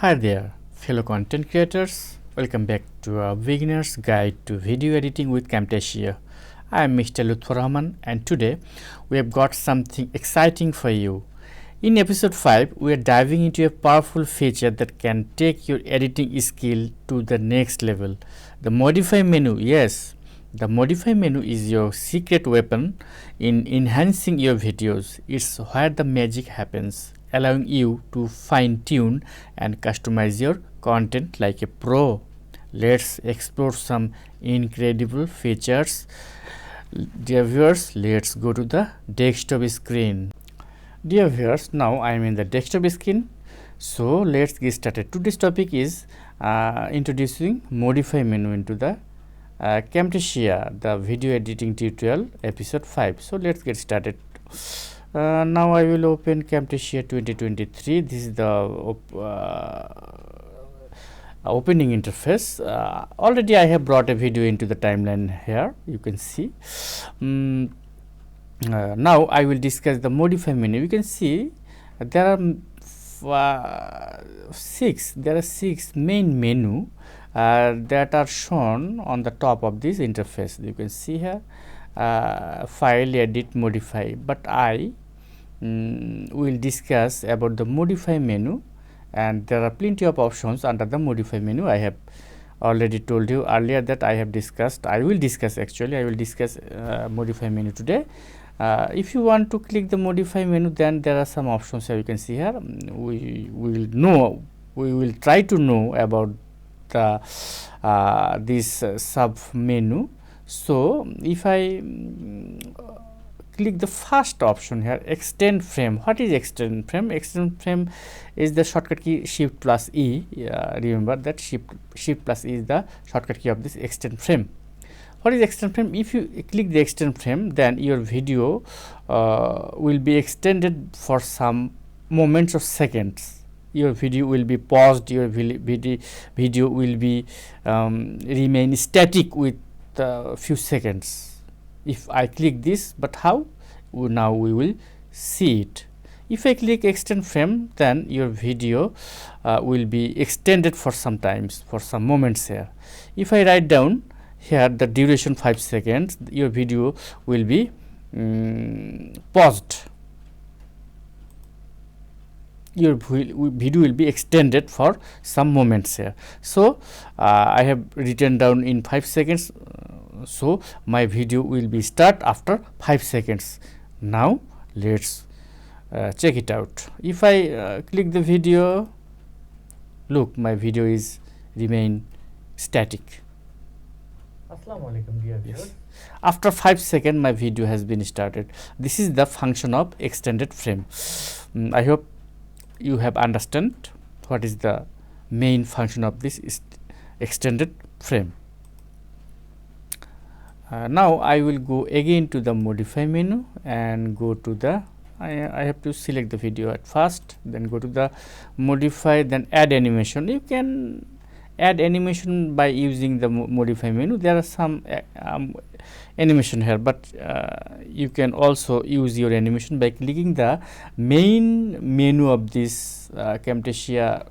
Hi there, fellow content creators. Welcome back to our beginner's guide to video editing with Camtasia. I am Mr. Lutfur Rahman, and today we have got something exciting for you. In episode 5, we are diving into a powerful feature that can take your editing skill to the next level. The modify menu. Yes, the modify menu is your secret weapon in enhancing your videos. It's where the magic happens, allowing you to fine-tune and customize your content like a pro. Let's explore some incredible features. Dear viewers, let's go to the desktop screen. Dear viewers, now I am in the desktop screen. So let's get started. Today's topic is introducing modify menu into the Camtasia, the video editing tutorial episode 5. So let's get started. Now I will open Camtasia 2023. This is the opening interface. Already I have brought a video into the timeline here, you can see. Now I will discuss the modify menu. You can see there are six main menu that are shown on the top of this interface. You can see here file, edit, modify, but I will discuss about the modify menu, and there are plenty of options under the modify menu. I have already told you earlier that I will discuss modify menu today. If you want to click the modify menu, then there are some options here. You can see here. We will try to know about the this sub menu. So if I click the first option here, extend frame. What is extend frame? Extend frame is the shortcut key Shift plus E. Remember that Shift plus E is the shortcut key of this extend frame. What is extend frame? If you click the extend frame, then your video will be extended for some moments or seconds. Your video will be paused. Your video will be remain static with few seconds. If I click this, but how? Now we will see it. If I click extend frame, then your video will be extended for some times, for some moments here. If I write down here the duration 5 seconds, your video will be paused. Your video will be extended for some moments here. So I have written down in 5 seconds, so my video will be start after 5 seconds. Now let's check it out. If I click the video, look, my video is remain static. Assalamualaikum dear viewers. After 5 seconds my video has been started. This is the function of extended frame. I hope you have understand what is the main function of this extended frame. Now I will go again to the modify menu and go to the I have to select the video at first, then go to the modify, then add animation. You can add animation by using the modify menu. There are some animation here, but you can also use your animation by clicking the main menu of this Camtasia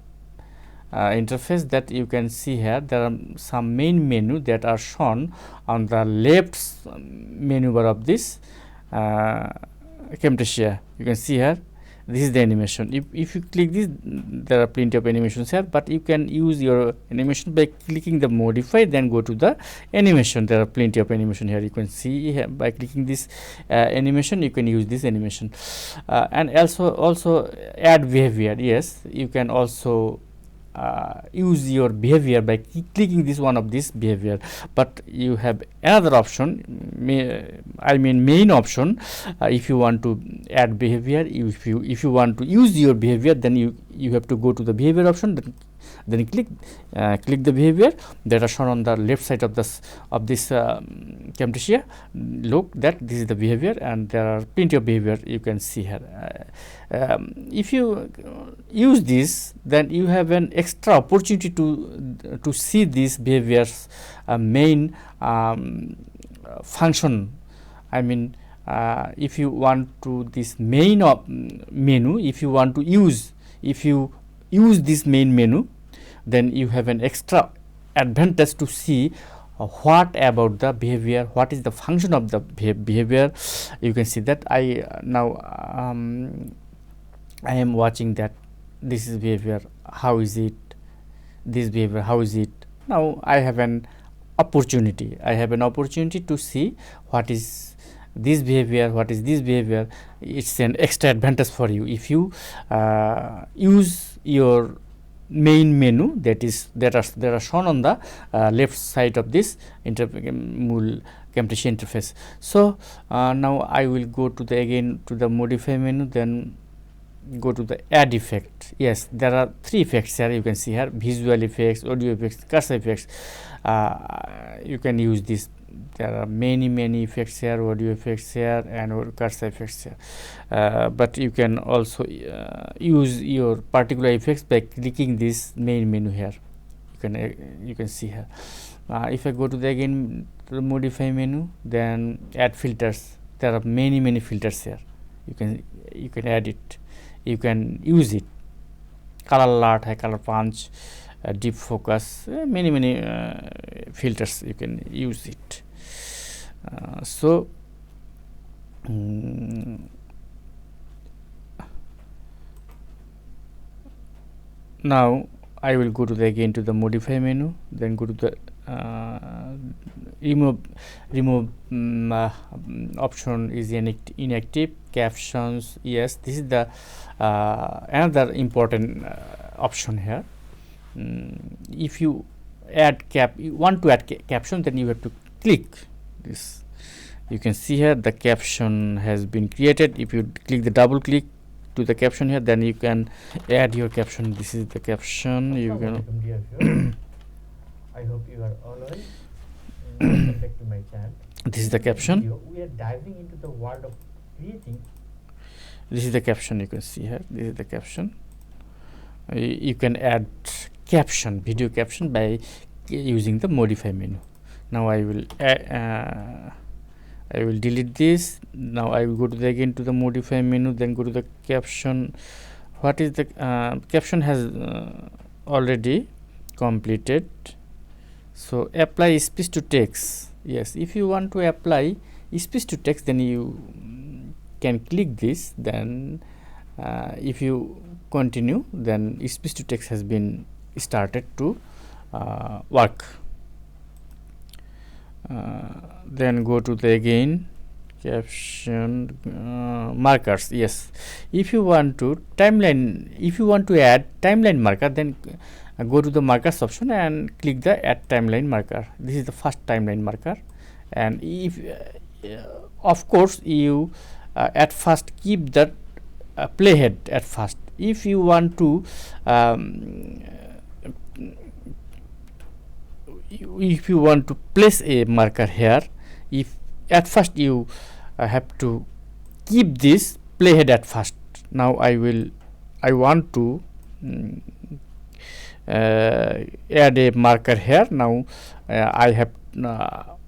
interface that you can see here. There are some main menu that are shown on the left menu bar of this Camtasia. You can see here, this is the animation. If you click this, there are plenty of animations here, but you can use your animation by clicking the modify, then go to the animation. There are plenty of animation here. You can see here, by clicking this animation, you can use this animation, and also add behavior. Yes, you can also use your behavior by clicking this one of this behavior, but you have another option, main option. If you want to add behavior, if you want to use your behavior, then you have to go to the behavior option, then click the behavior that are shown on the left side of this Camtasia. Look, that this is the behavior, and there are plenty of behavior you can see here. If you use this, then you have an extra opportunity to see these behaviors main function. I mean, if you want to this main menu, if you want to use, if you use this main menu, then you have an extra advantage to see what about the behavior, what is the function of the behavior. You can see that I now I am watching that this is behavior, how is it, this behavior, how is it. Now I have an opportunity to see what is this behavior, what is this behavior. It's an extra advantage for you if you use your main menu that are shown on the left side of this Camtasia interface. So now I will go to the again to the modify menu, then go to the add effect. Yes, there are 3 effects here. You can see here visual effects, audio effects, cursor effects. You can use this. There are many effects here, audio effects here and cursor effects here, but you can also use your particular effects by clicking this main menu here. You can see here. If I go to the again to the modify menu, then add filters. There are many filters here. You can add it, you can use it. Color alert, high color punch, deep focus, many filters you can use it. So now I will go to the again to the modify menu, then go to the remove option is inactive. Captions, yes, this is the another important option here. If you want to add caption, then you have to click this. You can see here the caption has been created. If you click the double click to the caption here, then you can add your caption. This is the caption. You can I hope you are all right. Welcome back to my channel. This is the caption. We are diving into the world of creating. This is the caption. You can see here. This is the caption. You can add caption, video caption, by using the modify menu. Now I will delete this. Now I will go to the again to the modify menu, then go to the caption. What is the caption has already completed. So apply speech to text. Yes, if you want to apply speech to text, then you can click this. Then if you continue, then speech to text has been started to work. Then go to the again caption markers. Yes, if you want to add timeline marker, then go to the markers option and click the add timeline marker. This is the first timeline marker, and if of course you at first keep the playhead at first. If you want to place a marker here, if at first you have to keep this playhead at first. Now I want to add a marker here. Now I have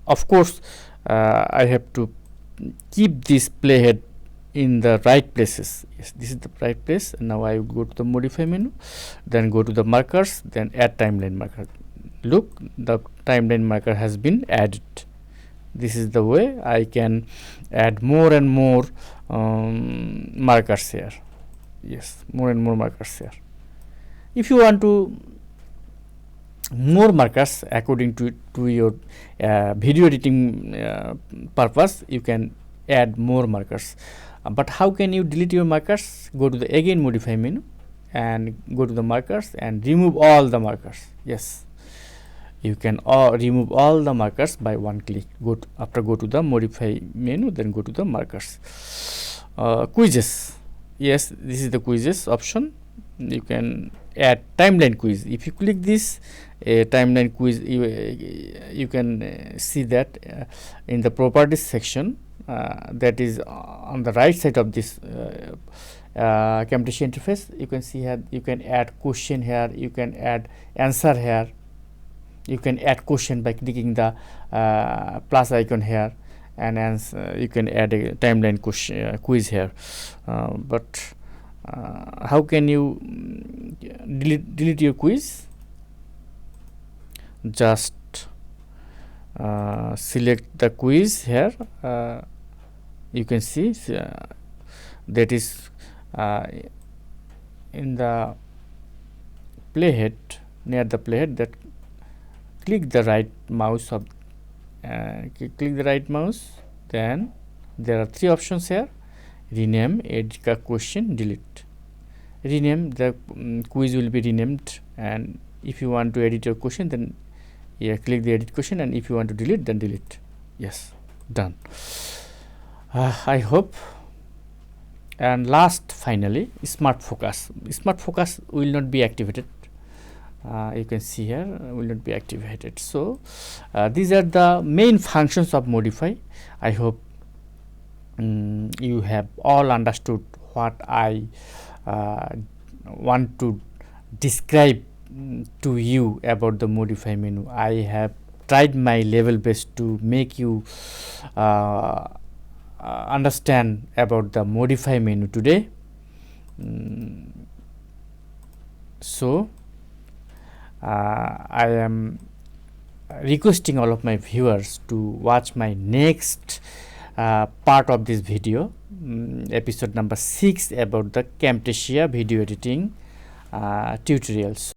of course I have to keep this playhead in the right places. Yes, this is the right place. Now I will go to the modify menu, then go to the markers, then add timeline marker. Look, the timeline marker has been added. This is the way I can add more and more markers here. Yes, more and more markers here. If you want to more markers according to your video editing purpose, you can add more markers. But how can you delete your markers? Go to the again modify menu and go to the markers and remove all the markers. Yes, you can remove all the markers by one click. Go to the modify menu, then go to the markers. Quizzes. Yes, this is the quizzes option. You can add timeline quiz. If you click this timeline quiz, you can see that in the properties section, that is on the right side of this Camtasia interface. You can see here you can add question here, you can add answer here, you can add question by clicking the plus icon here, and you can add a timeline quiz here. But how can you delete your quiz? Just select the quiz here. You can see that is in the playhead, near the playhead, that click the right mouse of click the right mouse, then there are 3 options here: rename, edit a question, delete. Rename, the quiz will be renamed, and if you want to edit your question, then click the edit question, and if you want to delete, then delete. Yes, done. I hope. And last, finally, smart focus. Smart focus will not be activated. You can see here, will not be activated. So these are the main functions of modify. I hope you have all understood what I want to describe to you about the modify menu. I have tried my level best to make you understand about the modify menu today. So I am requesting all of my viewers to watch my next part of this video, episode number 6, about the Camtasia video editing tutorials.